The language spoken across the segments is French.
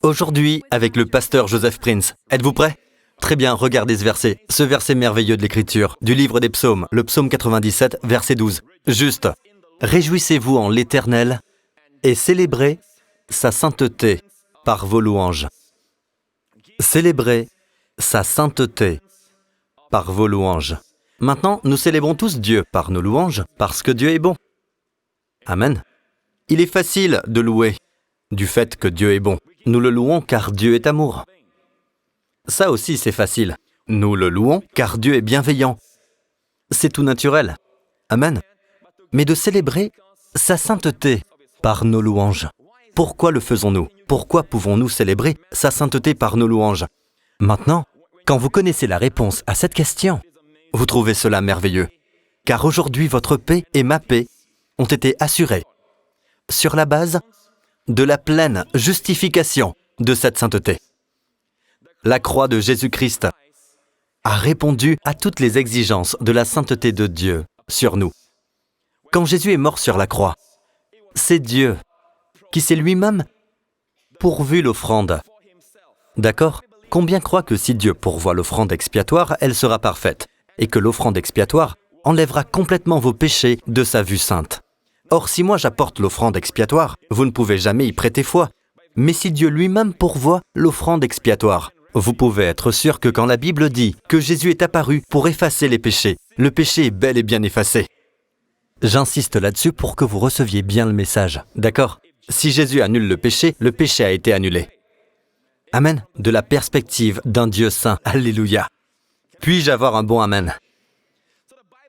Aujourd'hui, avec le pasteur Joseph Prince. Êtes-vous prêts? Très bien, regardez ce verset merveilleux de l'Écriture, du livre des psaumes, le psaume 97, verset 12. Juste, « Réjouissez-vous en l'Éternel et célébrez sa sainteté par vos louanges. » Célébrez sa sainteté par vos louanges. Maintenant, nous célébrons tous Dieu par nos louanges, parce que Dieu est bon. Amen. Il est facile de louer du fait que Dieu est bon. Nous le louons car Dieu est amour. Ça aussi, c'est facile. Nous le louons car Dieu est bienveillant. C'est tout naturel. Amen. Mais de célébrer sa sainteté par nos louanges. Pourquoi le faisons-nous? Pourquoi pouvons-nous célébrer sa sainteté par nos louanges? Maintenant, quand vous connaissez la réponse à cette question, vous trouvez cela merveilleux. Car aujourd'hui, votre paix et ma paix ont été assurées sur la base de la pleine justification de cette sainteté. La croix de Jésus-Christ a répondu à toutes les exigences de la sainteté de Dieu sur nous. Quand Jésus est mort sur la croix, c'est Dieu qui s'est lui-même pourvu l'offrande. D'accord? Combien croient que si Dieu pourvoit l'offrande expiatoire, elle sera parfaite, et que l'offrande expiatoire enlèvera complètement vos péchés de sa vue sainte? Or, si moi j'apporte l'offrande expiatoire, vous ne pouvez jamais y prêter foi. Mais si Dieu lui-même pourvoit l'offrande expiatoire, vous pouvez être sûr que quand la Bible dit que Jésus est apparu pour effacer les péchés, le péché est bel et bien effacé. J'insiste là-dessus pour que vous receviez bien le message, d'accord? Si Jésus annule le péché a été annulé. Amen. De la perspective d'un Dieu saint. Alléluia. Puis-je avoir un bon amen?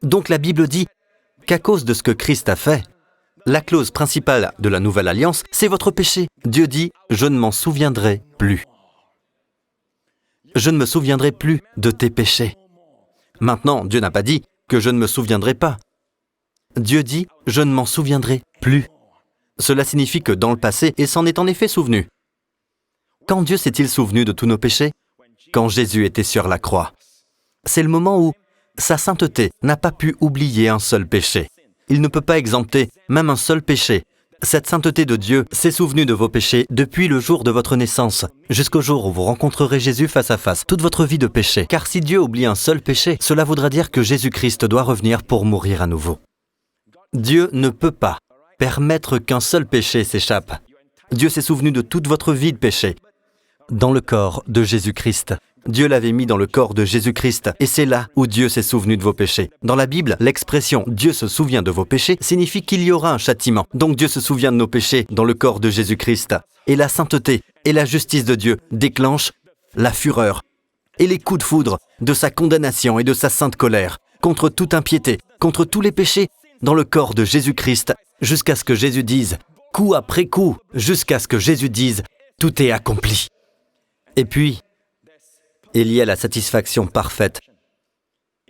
Donc la Bible dit qu'à cause de ce que Christ a fait, la clause principale de la nouvelle alliance, c'est votre péché. Dieu dit, je ne m'en souviendrai plus. Je ne me souviendrai plus de tes péchés. Maintenant, Dieu n'a pas dit que je ne me souviendrai pas. Dieu dit, je ne m'en souviendrai plus. Cela signifie que dans le passé, il s'en est en effet souvenu. Quand Dieu s'est-il souvenu de tous nos péchés? Quand Jésus était sur la croix. C'est le moment où sa sainteté n'a pas pu oublier un seul péché. Il ne peut pas exempter même un seul péché. Cette sainteté de Dieu s'est souvenue de vos péchés depuis le jour de votre naissance, jusqu'au jour où vous rencontrerez Jésus face à face, toute votre vie de péché. Car si Dieu oublie un seul péché, cela voudra dire que Jésus-Christ doit revenir pour mourir à nouveau. Dieu ne peut pas permettre qu'un seul péché s'échappe. Dieu s'est souvenu de toute votre vie de péché. Dans le corps de Jésus-Christ. Dieu l'avait mis dans le corps de Jésus-Christ, et c'est là où Dieu s'est souvenu de vos péchés. Dans la Bible, l'expression « Dieu se souvient de vos péchés » signifie qu'il y aura un châtiment. Donc Dieu se souvient de nos péchés dans le corps de Jésus-Christ. Et la sainteté et la justice de Dieu déclenchent la fureur et les coups de foudre de sa condamnation et de sa sainte colère contre toute impiété, contre tous les péchés dans le corps de Jésus-Christ, jusqu'à ce que Jésus dise, coup après coup, jusqu'à ce que Jésus dise « Tout est accompli ». Et puis, il y a la satisfaction parfaite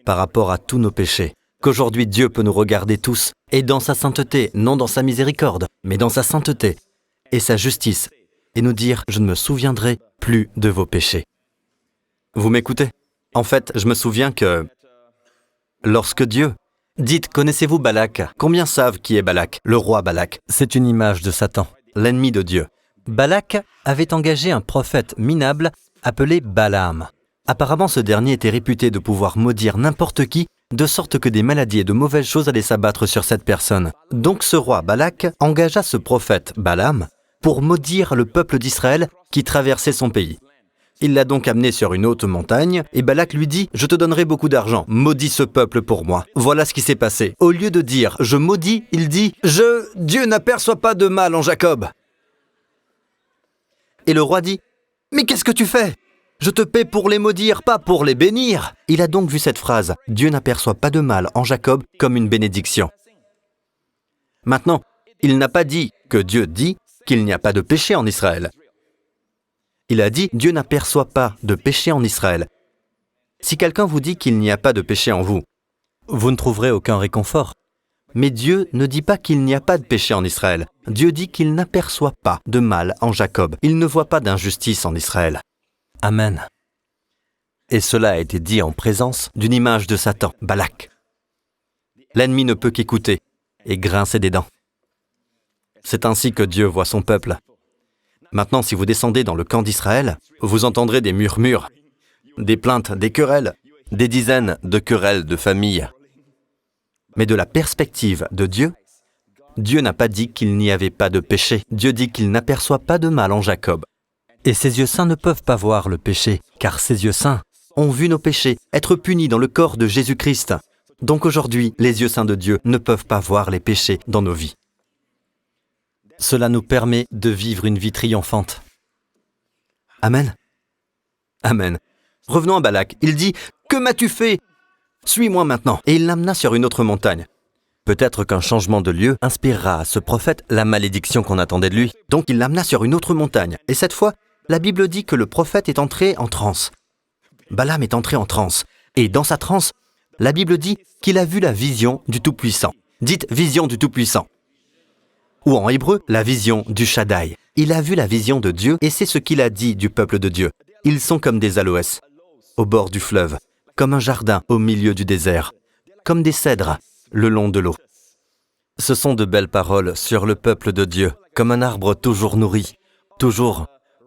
par rapport à tous nos péchés, qu'aujourd'hui Dieu peut nous regarder tous, et dans sa sainteté, non dans sa miséricorde, mais dans sa sainteté et sa justice, et nous dire « Je ne me souviendrai plus de vos péchés ». Vous m'écoutez? En fait, je me souviens que lorsque Dieu... Dites, connaissez-vous Balak? Combien savent qui est Balak? Le roi Balak. C'est une image de Satan, l'ennemi de Dieu. Balak avait engagé un prophète minable appelé Balaam. Apparemment, ce dernier était réputé de pouvoir maudire n'importe qui, de sorte que des maladies et de mauvaises choses allaient s'abattre sur cette personne. Donc ce roi Balak engagea ce prophète Balaam pour maudire le peuple d'Israël qui traversait son pays. Il l'a donc amené sur une haute montagne, et Balak lui dit « Je te donnerai beaucoup d'argent, maudis ce peuple pour moi. » Voilà ce qui s'est passé. Au lieu de dire « Je maudis », il dit « Dieu n'aperçoit pas de mal en Jacob. » Et le roi dit « Mais qu'est-ce que tu fais? Je te paie pour les maudire, pas pour les bénir. » Il a donc vu cette phrase « Dieu n'aperçoit pas de mal en Jacob comme une bénédiction. » Maintenant, il n'a pas dit que Dieu dit qu'il n'y a pas de péché en Israël. Il a dit « Dieu n'aperçoit pas de péché en Israël. » Si quelqu'un vous dit qu'il n'y a pas de péché en vous, vous ne trouverez aucun réconfort. Mais Dieu ne dit pas qu'il n'y a pas de péché en Israël. Dieu dit qu'il n'aperçoit pas de mal en Jacob. Il ne voit pas d'injustice en Israël. Amen. Et cela a été dit en présence d'une image de Satan, Balak. L'ennemi ne peut qu'écouter et grincer des dents. C'est ainsi que Dieu voit son peuple. Maintenant, si vous descendez dans le camp d'Israël, vous entendrez des murmures, des plaintes, des querelles, des dizaines de querelles de famille. Mais de la perspective de Dieu, Dieu n'a pas dit qu'il n'y avait pas de péché. Dieu dit qu'il n'aperçoit pas de mal en Jacob. Et ses yeux saints ne peuvent pas voir le péché, car ses yeux saints ont vu nos péchés être punis dans le corps de Jésus-Christ. Donc aujourd'hui, les yeux saints de Dieu ne peuvent pas voir les péchés dans nos vies. Cela nous permet de vivre une vie triomphante. Amen. Amen. Revenons à Balak. Il dit « Que m'as-tu fait ? Suis-moi maintenant !» Et il l'amena sur une autre montagne. Peut-être qu'un changement de lieu inspirera à ce prophète la malédiction qu'on attendait de lui. Donc il l'amena sur une autre montagne. Et cette fois, la Bible dit que le prophète est entré en transe. Balaam est entré en transe. Et dans sa transe, la Bible dit qu'il a vu la vision du Tout-Puissant. Dites « vision du Tout-Puissant ». Ou en hébreu, la vision du Shaddai. Il a vu la vision de Dieu et c'est ce qu'il a dit du peuple de Dieu. Ils sont comme des aloès, au bord du fleuve, comme un jardin au milieu du désert, comme des cèdres le long de l'eau. Ce sont de belles paroles sur le peuple de Dieu, comme un arbre toujours nourri, toujours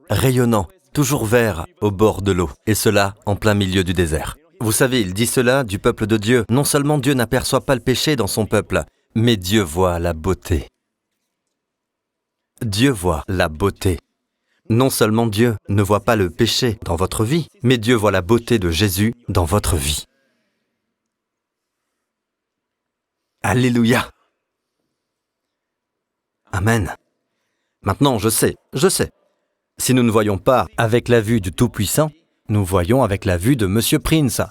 rayonnant, toujours vert au bord de l'eau, et cela en plein milieu du désert. Vous savez, il dit cela du peuple de Dieu. Non seulement Dieu n'aperçoit pas le péché dans son peuple, mais Dieu voit la beauté. Dieu voit la beauté. Non seulement Dieu ne voit pas le péché dans votre vie, mais Dieu voit la beauté de Jésus dans votre vie. Alléluia. Amen. Maintenant, je sais. Si nous ne voyons pas avec la vue du Tout-Puissant, nous voyons avec la vue de Monsieur Prince.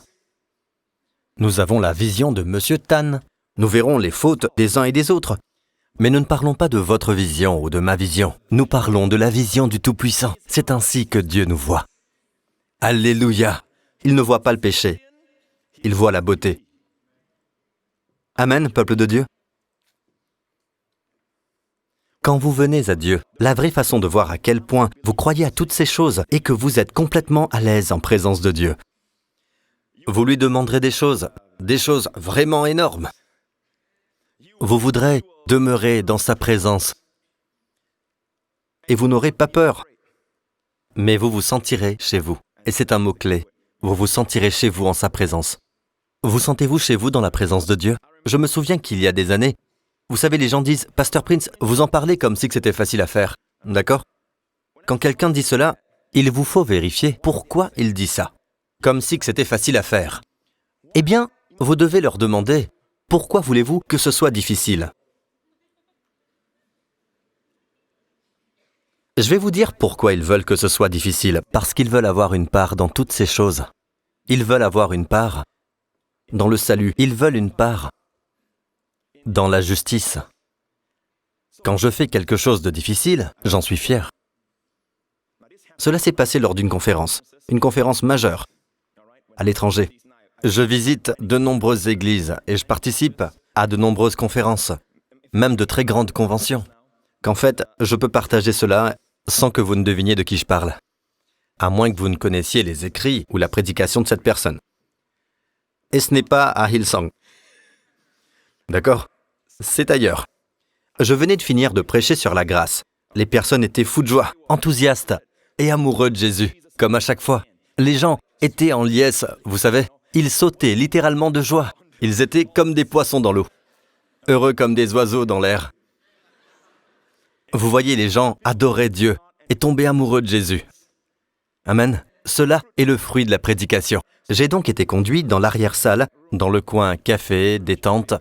Nous avons la vision de Monsieur Tan. Nous verrons les fautes des uns et des autres. Mais nous ne parlons pas de votre vision ou de ma vision. Nous parlons de la vision du Tout-Puissant. C'est ainsi que Dieu nous voit. Alléluia. Il ne voit pas le péché. Il voit la beauté. Amen, peuple de Dieu. Quand vous venez à Dieu, la vraie façon de voir à quel point vous croyez à toutes ces choses est que vous êtes complètement à l'aise en présence de Dieu. Vous lui demanderez des choses vraiment énormes. Vous voudrez demeurer dans sa présence. Et vous n'aurez pas peur. Mais vous vous sentirez chez vous. Et c'est un mot-clé. Vous vous sentirez chez vous en sa présence. Vous sentez-vous chez vous dans la présence de Dieu ? Je me souviens qu'il y a des années, vous savez, les gens disent « Pasteur Prince, vous en parlez comme si c'était facile à faire. » D'accord ? Quand quelqu'un dit cela, il vous faut vérifier pourquoi il dit ça. Comme si c'était facile à faire. Eh bien, vous devez leur demander « Pourquoi voulez-vous que ce soit difficile ?» Je vais vous dire pourquoi ils veulent que ce soit difficile. Parce qu'ils veulent avoir une part dans toutes ces choses. Ils veulent avoir une part dans le salut. Ils veulent une part dans la justice. Quand je fais quelque chose de difficile, j'en suis fier. Cela s'est passé lors d'une conférence majeure, à l'étranger. Je visite de nombreuses églises et je participe à de nombreuses conférences, même de très grandes conventions. Qu'en fait, je peux partager cela sans que vous ne deviniez de qui je parle, à moins que vous ne connaissiez les écrits ou la prédication de cette personne. Et ce n'est pas à Hillsong. D'accord ? C'est ailleurs. Je venais de finir de prêcher sur la grâce. Les personnes étaient fous de joie, enthousiastes et amoureux de Jésus, comme à chaque fois. Les gens étaient en liesse, vous savez. Ils sautaient littéralement de joie. Ils étaient comme des poissons dans l'eau, heureux comme des oiseaux dans l'air. Vous voyez, les gens adoraient Dieu et tombaient amoureux de Jésus. Amen. Cela est le fruit de la prédication. J'ai donc été conduit dans l'arrière-salle, dans le coin café, détente.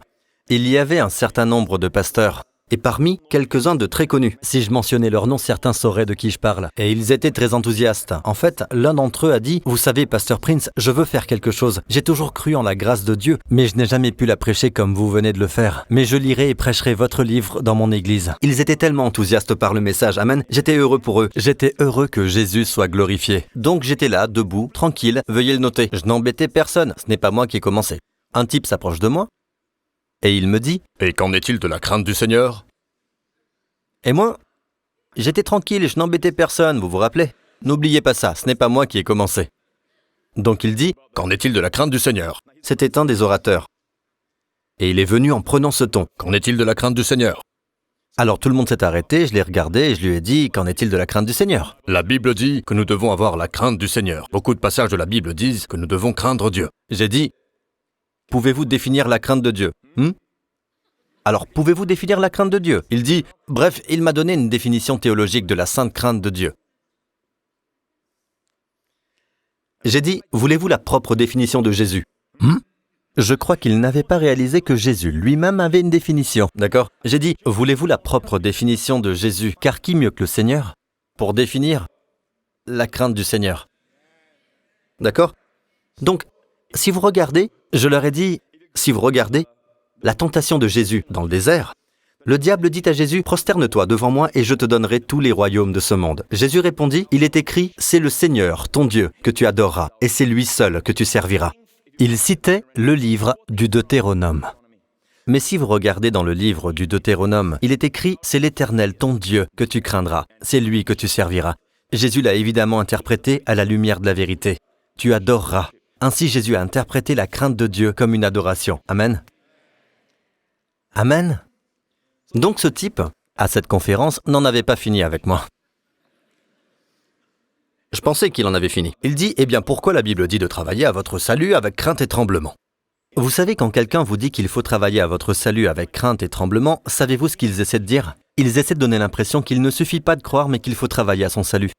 Il y avait un certain nombre de pasteurs, et parmi quelques-uns de très connus. Si je mentionnais leur nom, certains sauraient de qui je parle. Et ils étaient très enthousiastes. En fait, l'un d'entre eux a dit « Vous savez, Pasteur Prince, je veux faire quelque chose. J'ai toujours cru en la grâce de Dieu, mais je n'ai jamais pu la prêcher comme vous venez de le faire. Mais je lirai et prêcherai votre livre dans mon église. » Ils étaient tellement enthousiastes par le message. Amen. J'étais heureux pour eux. J'étais heureux que Jésus soit glorifié. Donc j'étais là, debout, tranquille. Veuillez le noter. Je n'embêtais personne. Ce n'est pas moi qui ai commencé. Un type s'approche de moi. Et il me dit « Et qu'en est-il de la crainte du Seigneur ?» Et moi, j'étais tranquille et je n'embêtais personne, vous vous rappelez ? N'oubliez pas ça, ce n'est pas moi qui ai commencé. Donc il dit « Qu'en est-il de la crainte du Seigneur ?» C'était un des orateurs. Et il est venu en prenant ce ton. « Qu'en est-il de la crainte du Seigneur ?» Alors tout le monde s'est arrêté, je l'ai regardé et je lui ai dit, qu'en est-il de la crainte du Seigneur? La Bible dit que nous devons avoir la crainte du Seigneur. Beaucoup de passages de la Bible disent que nous devons craindre Dieu. J'ai dit, pouvez-vous définir la crainte de Dieu? Alors, pouvez-vous définir la crainte de Dieu? Il dit, bref, il m'a donné une définition théologique de la sainte crainte de Dieu. J'ai dit, voulez-vous la propre définition de Jésus? Je crois qu'il n'avait pas réalisé que Jésus lui-même avait une définition, d'accord? J'ai dit, voulez-vous la propre définition de Jésus? Car qui mieux que le Seigneur pour définir la crainte du Seigneur? D'accord? Donc, si vous regardez, je leur ai dit, si vous regardez la tentation de Jésus dans le désert, le diable dit à Jésus, prosterne-toi devant moi et je te donnerai tous les royaumes de ce monde. Jésus répondit, il est écrit, c'est le Seigneur, ton Dieu, que tu adoreras, et c'est lui seul que tu serviras. Il citait le livre du Deutéronome. Mais si vous regardez dans le livre du Deutéronome, il est écrit « C'est l'Éternel, ton Dieu, que tu craindras, c'est lui que tu serviras ». Jésus l'a évidemment interprété à la lumière de la vérité. Tu adoreras. Ainsi Jésus a interprété la crainte de Dieu comme une adoration. Amen. Amen. Donc ce type, à cette conférence, n'en avait pas fini avec moi. Je pensais qu'il en avait fini. Il dit, eh bien pourquoi la Bible dit de travailler à votre salut avec crainte et tremblement? Vous savez, quand quelqu'un vous dit qu'il faut travailler à votre salut avec crainte et tremblement, savez-vous ce qu'ils essaient de dire? Ils essaient de donner l'impression qu'il ne suffit pas de croire, mais qu'il faut travailler à son salut.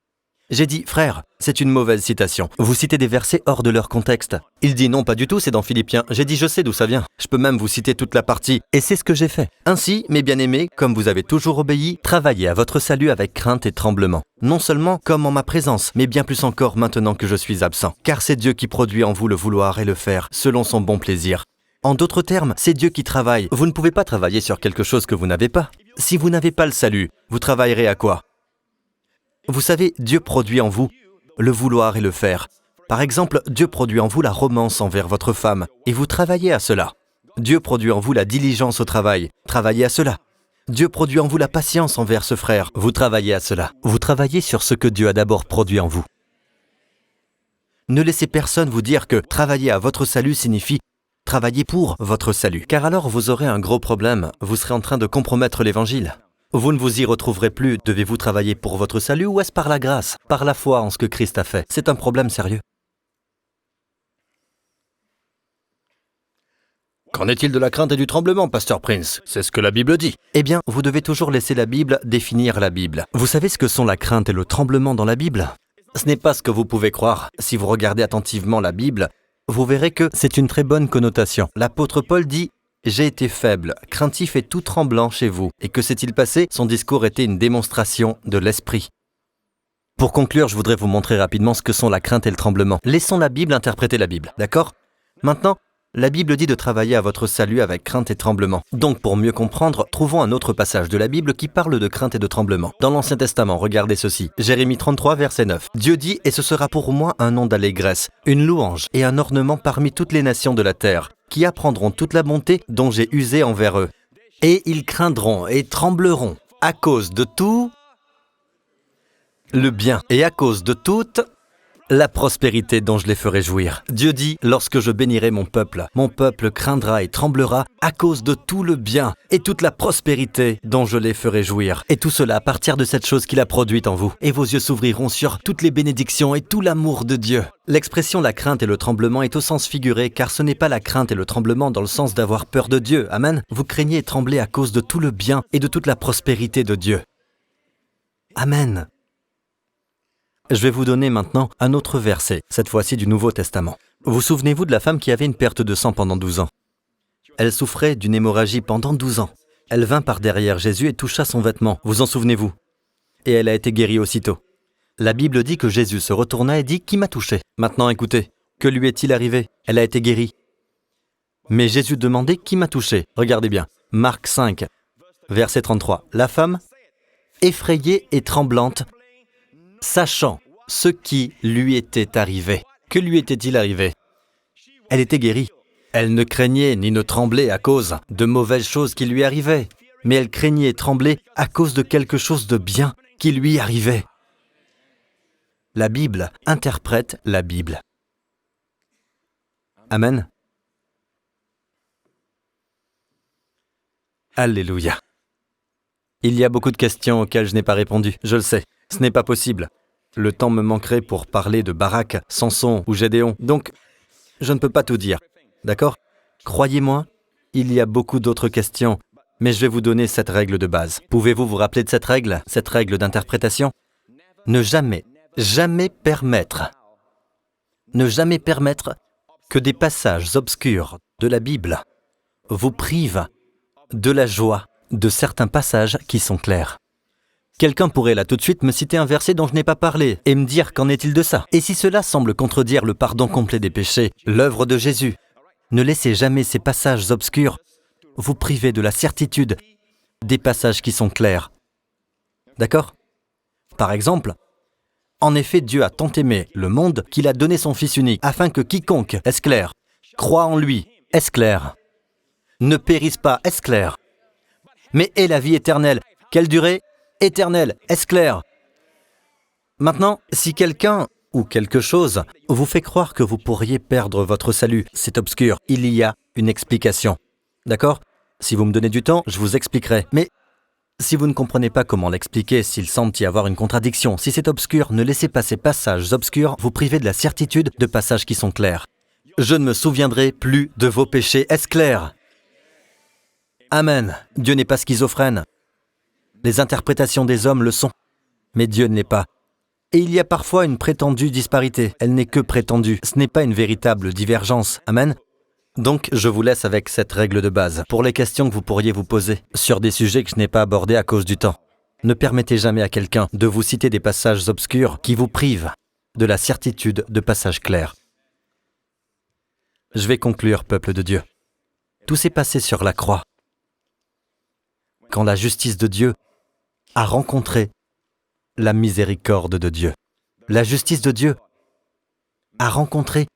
J'ai dit, frère, c'est une mauvaise citation. Vous citez des versets hors de leur contexte. Il dit, non, pas du tout, c'est dans Philippiens. J'ai dit, je sais d'où ça vient. Je peux même vous citer toute la partie. Et c'est ce que j'ai fait. Ainsi, mes bien-aimés, comme vous avez toujours obéi, travaillez à votre salut avec crainte et tremblement. Non seulement comme en ma présence, mais bien plus encore maintenant que je suis absent. Car c'est Dieu qui produit en vous le vouloir et le faire, selon son bon plaisir. En d'autres termes, c'est Dieu qui travaille. Vous ne pouvez pas travailler sur quelque chose que vous n'avez pas. Si vous n'avez pas le salut, vous travaillerez à quoi? Vous savez, Dieu produit en vous le vouloir et le faire. Par exemple, Dieu produit en vous la romance envers votre femme, et vous travaillez à cela. Dieu produit en vous la diligence au travail, travaillez à cela. Dieu produit en vous la patience envers ce frère, vous travaillez à cela. Vous travaillez sur ce que Dieu a d'abord produit en vous. Ne laissez personne vous dire que travailler à votre salut signifie travailler pour votre salut, car alors vous aurez un gros problème, vous serez en train de compromettre l'évangile. Vous ne vous y retrouverez plus. Devez-vous travailler pour votre salut ou est-ce par la grâce, par la foi en ce que Christ a fait? C'est un problème sérieux. Qu'en est-il de la crainte et du tremblement, Pasteur Prince? C'est ce que la Bible dit. Eh bien, vous devez toujours laisser la Bible définir la Bible. Vous savez ce que sont la crainte et le tremblement dans la Bible? Ce n'est pas ce que vous pouvez croire. Si vous regardez attentivement la Bible, vous verrez que c'est une très bonne connotation. L'apôtre Paul dit « J'ai été faible, craintif et tout tremblant chez vous. » Et que s'est-il passé? Son discours était une démonstration de l'esprit. Pour conclure, je voudrais vous montrer rapidement ce que sont la crainte et le tremblement. Laissons la Bible interpréter la Bible, d'accord? Maintenant, la Bible dit de travailler à votre salut avec crainte et tremblement. Donc, pour mieux comprendre, trouvons un autre passage de la Bible qui parle de crainte et de tremblement. Dans l'Ancien Testament, regardez ceci. Jérémie 33, verset 9. Dieu dit « Et ce sera pour moi un nom d'allégresse, une louange et un ornement parmi toutes les nations de la terre, qui apprendront toute la bonté dont j'ai usé envers eux. Et ils craindront et trembleront à cause de tout le bien et à cause de toute la prospérité dont je les ferai jouir. » Dieu dit, lorsque je bénirai mon peuple craindra et tremblera à cause de tout le bien et toute la prospérité dont je les ferai jouir. Et tout cela à partir de cette chose qu'il a produite en vous. Et vos yeux s'ouvriront sur toutes les bénédictions et tout l'amour de Dieu. L'expression la crainte et le tremblement est au sens figuré, car ce n'est pas la crainte et le tremblement dans le sens d'avoir peur de Dieu. Amen. Vous craignez et tremblez à cause de tout le bien et de toute la prospérité de Dieu. Amen. Je vais vous donner maintenant un autre verset, cette fois-ci du Nouveau Testament. Vous souvenez-vous de la femme qui avait une perte de sang pendant 12 ans? Elle souffrait d'une hémorragie pendant 12 ans. Elle vint par derrière Jésus et toucha son vêtement. Vous en souvenez-vous? Et elle a été guérie aussitôt. La Bible dit que Jésus se retourna et dit « Qui m'a touché ?» Maintenant écoutez, que lui est-il arrivé? Elle a été guérie. Mais Jésus demandait « Qui m'a touché ?» Regardez bien, Marc 5, verset 33. La femme, effrayée et tremblante, sachant ce qui lui était arrivé. Que lui était-il arrivé? Elle était guérie. Elle ne craignait ni ne tremblait à cause de mauvaises choses qui lui arrivaient, mais elle craignait et tremblait à cause de quelque chose de bien qui lui arrivait. La Bible interprète la Bible. Amen. Alléluia. Il y a beaucoup de questions auxquelles je n'ai pas répondu, je le sais. Ce n'est pas possible. Le temps me manquerait pour parler de Barak, Samson ou Gédéon, donc je ne peux pas tout dire, d'accord ? Croyez-moi, il y a beaucoup d'autres questions, mais je vais vous donner cette règle de base. Pouvez-vous vous rappeler de cette règle d'interprétation ? Ne jamais permettre que des passages obscurs de la Bible vous privent de la joie de certains passages qui sont clairs. Quelqu'un pourrait là tout de suite me citer un verset dont je n'ai pas parlé et me dire qu'en est-il de ça ? Et si cela semble contredire le pardon complet des péchés, l'œuvre de Jésus, ne laissez jamais ces passages obscurs vous priver de la certitude des passages qui sont clairs. D'accord ? Par exemple, en effet, Dieu a tant aimé le monde qu'il a donné son Fils unique, afin que quiconque, est-ce clair, croit en lui, est-ce clair, ne périsse pas, est-ce clair, mais ait la vie éternelle. Quelle durée ? Éternelle, est-ce clair ? Maintenant, si quelqu'un ou quelque chose vous fait croire que vous pourriez perdre votre salut, c'est obscur, il y a une explication. D'accord ? Si vous me donnez du temps, je vous expliquerai. Mais si vous ne comprenez pas comment l'expliquer, s'il semble y avoir une contradiction, si c'est obscur, ne laissez pas ces passages obscurs vous priver de la certitude de passages qui sont clairs. Je ne me souviendrai plus de vos péchés, est-ce clair ? Amen. Dieu n'est pas schizophrène. Les interprétations des hommes le sont, mais Dieu ne l'est pas. Et il y a parfois une prétendue disparité. Elle n'est que prétendue. Ce n'est pas une véritable divergence. Amen. Donc, je vous laisse avec cette règle de base pour les questions que vous pourriez vous poser sur des sujets que je n'ai pas abordés à cause du temps. Ne permettez jamais à quelqu'un de vous citer des passages obscurs qui vous privent de la certitude de passages clairs. Je vais conclure, peuple de Dieu. Tout s'est passé sur la croix. Quand la justice de Dieu a rencontré la miséricorde de Dieu. La justice de Dieu a rencontré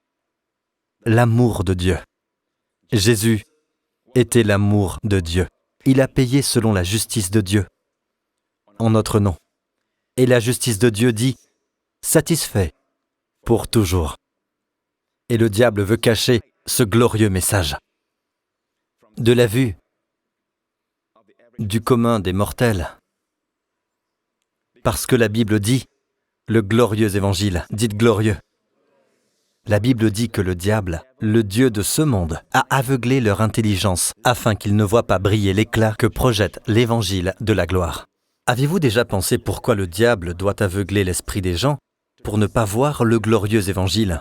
l'amour de Dieu. Jésus était l'amour de Dieu. Il a payé selon la justice de Dieu, en notre nom. Et la justice de Dieu dit « satisfait pour toujours ». Et le diable veut cacher ce glorieux message. De la vue du commun des mortels. Parce que la Bible dit « le glorieux évangile », dites « glorieux ». La Bible dit que le diable, le Dieu de ce monde, a aveuglé leur intelligence afin qu'ils ne voient pas briller l'éclat que projette l'évangile de la gloire. Avez-vous déjà pensé pourquoi le diable doit aveugler l'esprit des gens pour ne pas voir le glorieux évangile ?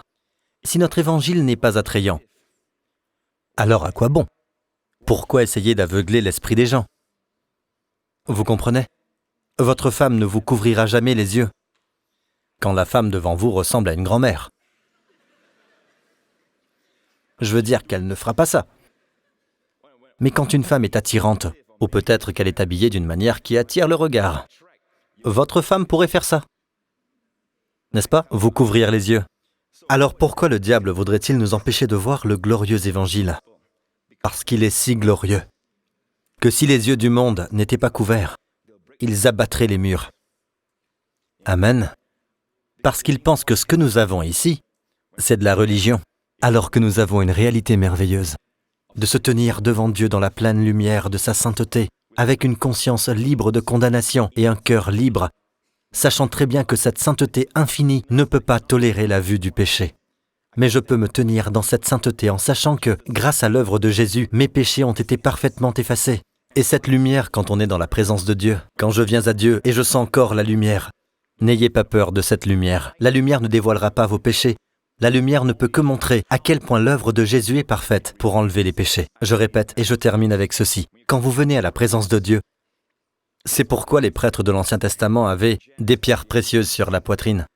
Si notre évangile n'est pas attrayant, alors à quoi bon ? Pourquoi essayer d'aveugler l'esprit des gens ? Vous comprenez ? Votre femme ne vous couvrira jamais les yeux quand la femme devant vous ressemble à une grand-mère. Je veux dire qu'elle ne fera pas ça. Mais quand une femme est attirante, ou peut-être qu'elle est habillée d'une manière qui attire le regard, votre femme pourrait faire ça. N'est-ce pas ? Vous couvrir les yeux. Alors pourquoi le diable voudrait-il nous empêcher de voir le glorieux évangile ? Parce qu'il est si glorieux que si les yeux du monde n'étaient pas couverts, ils abattraient les murs. Amen. Parce qu'ils pensent que ce que nous avons ici, c'est de la religion, alors que nous avons une réalité merveilleuse, de se tenir devant Dieu dans la pleine lumière de sa sainteté, avec une conscience libre de condamnation et un cœur libre, sachant très bien que cette sainteté infinie ne peut pas tolérer la vue du péché. Mais je peux me tenir dans cette sainteté en sachant que, grâce à l'œuvre de Jésus, mes péchés ont été parfaitement effacés. Et cette lumière, quand on est dans la présence de Dieu, quand je viens à Dieu et je sens encore la lumière, n'ayez pas peur de cette lumière. La lumière ne dévoilera pas vos péchés. La lumière ne peut que montrer à quel point l'œuvre de Jésus est parfaite pour enlever les péchés. Je répète et je termine avec ceci. Quand vous venez à la présence de Dieu, c'est pourquoi les prêtres de l'Ancien Testament avaient des pierres précieuses sur la poitrine.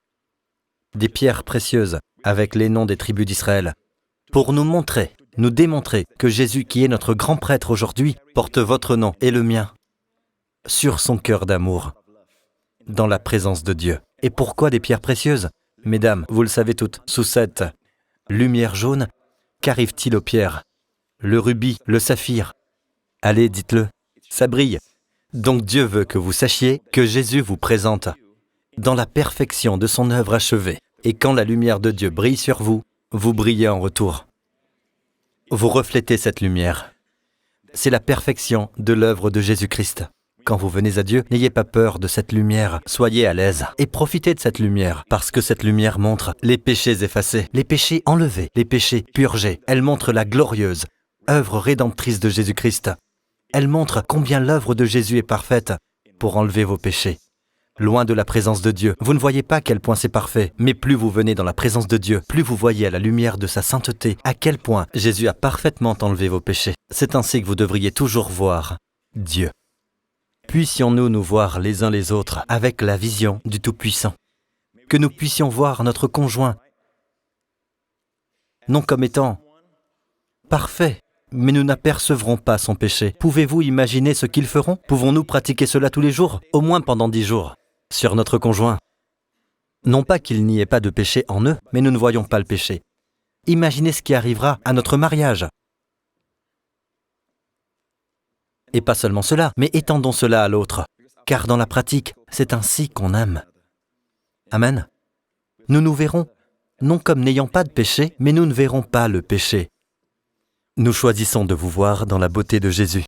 Des pierres précieuses avec les noms des tribus d'Israël. Pour nous montrer, nous démontrer que Jésus, qui est notre grand prêtre aujourd'hui, porte votre nom et le mien sur son cœur d'amour, dans la présence de Dieu. Et pourquoi des pierres précieuses ? Mesdames, vous le savez toutes, sous cette lumière jaune, qu'arrive-t-il aux pierres ? Le rubis, le saphir. Allez, dites-le, ça brille. Donc Dieu veut que vous sachiez que Jésus vous présente dans la perfection de son œuvre achevée. Et quand la lumière de Dieu brille sur vous, vous brillez en retour. Vous reflétez cette lumière. C'est la perfection de l'œuvre de Jésus-Christ. Quand vous venez à Dieu, n'ayez pas peur de cette lumière. Soyez à l'aise et profitez de cette lumière, parce que cette lumière montre les péchés effacés, les péchés enlevés, les péchés purgés. Elle montre la glorieuse œuvre rédemptrice de Jésus-Christ. Elle montre combien l'œuvre de Jésus est parfaite pour enlever vos péchés. Loin de la présence de Dieu, vous ne voyez pas à quel point c'est parfait, mais plus vous venez dans la présence de Dieu, plus vous voyez à la lumière de sa sainteté à quel point Jésus a parfaitement enlevé vos péchés. C'est ainsi que vous devriez toujours voir Dieu. Puissions-nous nous voir les uns les autres avec la vision du Tout-Puissant. Que nous puissions voir notre conjoint, non comme étant parfait, mais nous n'apercevrons pas son péché. Pouvez-vous imaginer ce qu'ils feront? Pouvons-nous pratiquer cela tous les jours, au moins pendant 10 jours, sur notre conjoint? Non pas qu'il n'y ait pas de péché en eux, mais nous ne voyons pas le péché. Imaginez ce qui arrivera à notre mariage. Et pas seulement cela, mais étendons cela à l'autre, car dans la pratique, c'est ainsi qu'on aime. Amen. Nous nous verrons, non comme n'ayant pas de péché, mais nous ne verrons pas le péché. Nous choisissons de vous voir dans la beauté de Jésus.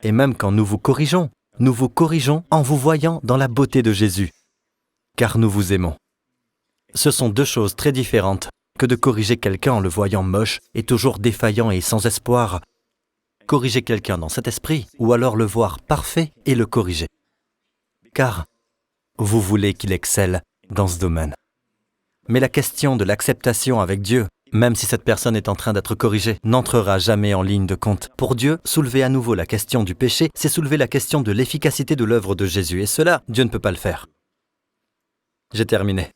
Et même quand nous vous corrigeons en vous voyant dans la beauté de Jésus, car nous vous aimons. Ce sont deux choses très différentes que de corriger quelqu'un en le voyant moche et toujours défaillant et sans espoir. Corriger quelqu'un dans cet esprit, ou alors le voir parfait et le corriger. Car vous voulez qu'il excelle dans ce domaine. Mais la question de l'acceptation avec Dieu, même si cette personne est en train d'être corrigée, n'entrera jamais en ligne de compte. Pour Dieu, soulever à nouveau la question du péché, c'est soulever la question de l'efficacité de l'œuvre de Jésus. Et cela, Dieu ne peut pas le faire. J'ai terminé.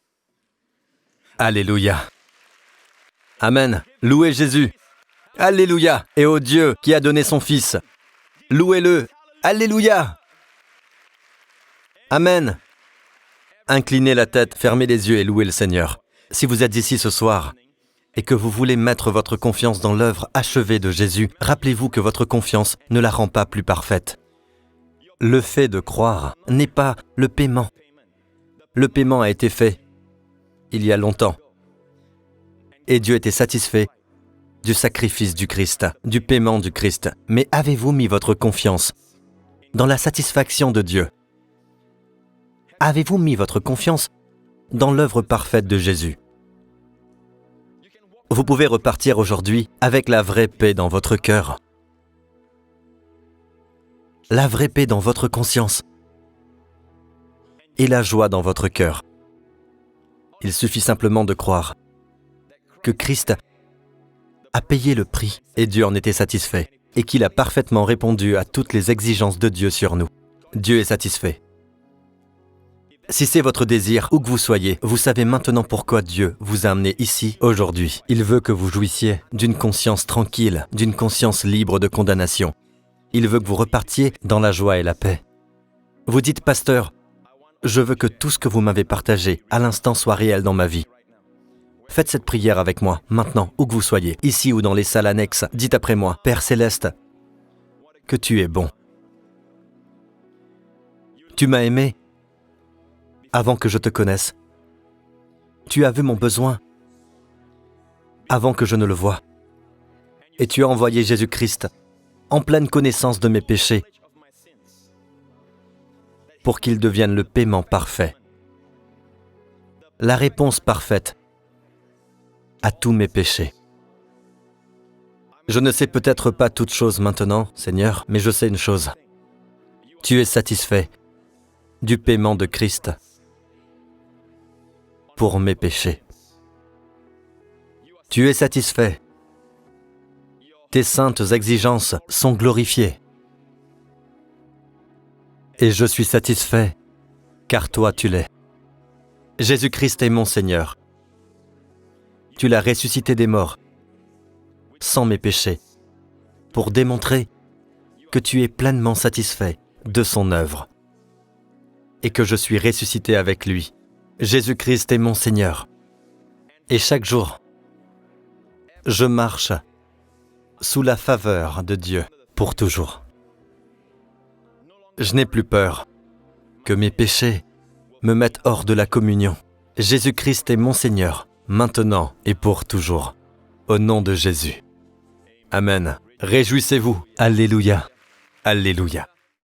Alléluia. Amen. Louez Jésus. Alléluia. Et au Dieu qui a donné son Fils. Louez-le. Alléluia. Amen. Inclinez la tête, fermez les yeux et louez le Seigneur. Si vous êtes ici ce soir et que vous voulez mettre votre confiance dans l'œuvre achevée de Jésus, rappelez-vous que votre confiance ne la rend pas plus parfaite. Le fait de croire n'est pas le paiement. Le paiement a été fait il y a longtemps. Et Dieu était satisfait du sacrifice du Christ, du paiement du Christ. Mais avez-vous mis votre confiance dans la satisfaction de Dieu? Avez-vous mis votre confiance dans l'œuvre parfaite de Jésus? Vous pouvez repartir aujourd'hui avec la vraie paix dans votre cœur. La vraie paix dans votre conscience. Et la joie dans votre cœur. Il suffit simplement de croire que Christ a payé le prix et Dieu en était satisfait et qu'il a parfaitement répondu à toutes les exigences de Dieu sur nous. Dieu est satisfait. Si c'est votre désir, où que vous soyez, vous savez maintenant pourquoi Dieu vous a amené ici aujourd'hui. Il veut que vous jouissiez d'une conscience tranquille, d'une conscience libre de condamnation. Il veut que vous repartiez dans la joie et la paix. Vous dites, pasteur, je veux que tout ce que vous m'avez partagé à l'instant soit réel dans ma vie. Faites cette prière avec moi, maintenant, où que vous soyez, ici ou dans les salles annexes. Dites après moi, Père Céleste, que tu es bon. Tu m'as aimé avant que je te connaisse. Tu as vu mon besoin avant que je ne le voie. Et tu as envoyé Jésus-Christ en pleine connaissance de mes péchés pour qu'il devienne le paiement parfait, la réponse parfaite à tous mes péchés. Je ne sais peut-être pas toutes choses maintenant, Seigneur, mais je sais une chose. Tu es satisfait du paiement de Christ pour mes péchés. Tu es satisfait. Tes saintes exigences sont glorifiées. Et je suis satisfait, car toi tu l'es. Jésus-Christ est mon Seigneur. Tu l'as ressuscité des morts, sans mes péchés, pour démontrer que tu es pleinement satisfait de son œuvre et que je suis ressuscité avec lui. Jésus-Christ est mon Seigneur. Et chaque jour, je marche sous la faveur de Dieu pour toujours. Je n'ai plus peur que mes péchés me mettent hors de la communion. Jésus-Christ est mon Seigneur, maintenant et pour toujours. Au nom de Jésus. Amen. Réjouissez-vous. Alléluia. Alléluia.